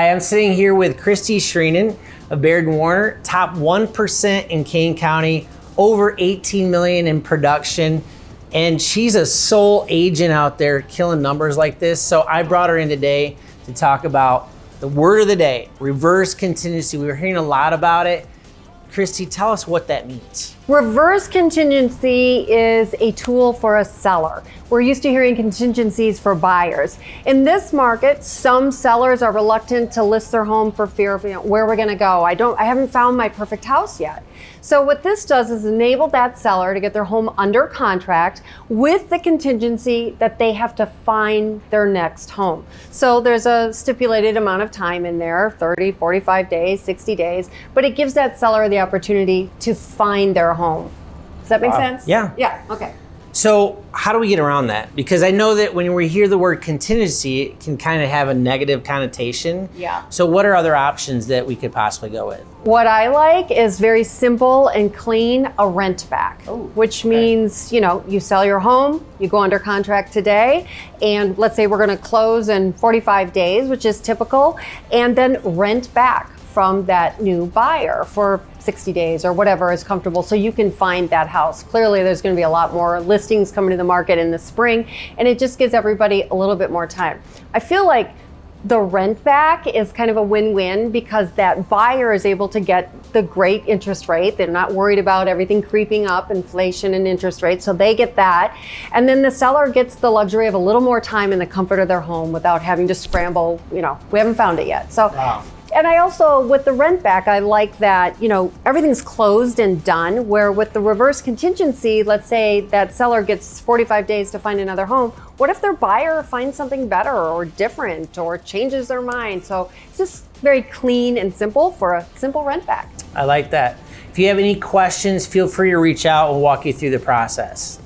Hi, I'm sitting here with Kristy Sreenan of Baird & Warner, top 1% in Kane County, over 18 million in production. And she's a sole agent out there killing numbers like this. So I brought her in today to talk about the word of the day, reverse contingency. We were hearing a lot about it. Kristy, tell us what that means. Reverse contingency is a tool for a seller. We're used to hearing contingencies for buyers. In this market, some sellers are reluctant to list their home for fear of where we're going to go. I haven't found my perfect house yet. So what this does is enable that seller to get their home under contract with the contingency that they have to find their next home. So there's a stipulated amount of time in there, 30, 45 days, 60 days, but it gives that seller the opportunity to find their home. Does that make sense? Yeah. Yeah, okay. So how do we get around that? Because I know that when we hear the word contingency, it can kind of have a negative connotation. Yeah. So what are other options that we could possibly go with? What I like is very simple and clean, a rent back, which means, you sell your home, you go under contract today, and let's say we're going to close in 45 days, which is typical, and then rent back from that new buyer for 60 days or whatever is comfortable, so you can find that house. Clearly, there's going to be a lot more listings coming to the market in the spring, and it just gives everybody a little bit more time. I feel like the rent back is kind of a win-win because that buyer is able to get the great interest rate. They're not worried about everything creeping up, inflation and interest rates, so they get that. And then the seller gets the luxury of a little more time in the comfort of their home without having to scramble. We haven't found it yet. So. Wow. And I also, with the rent back, I like that, everything's closed and done, where with the reverse contingency, let's say that seller gets 45 days to find another home. What if their buyer finds something better or different or changes their mind? So it's just very clean and simple for a simple rent back. I like that. If you have any questions, feel free to reach out. We'll walk you through the process.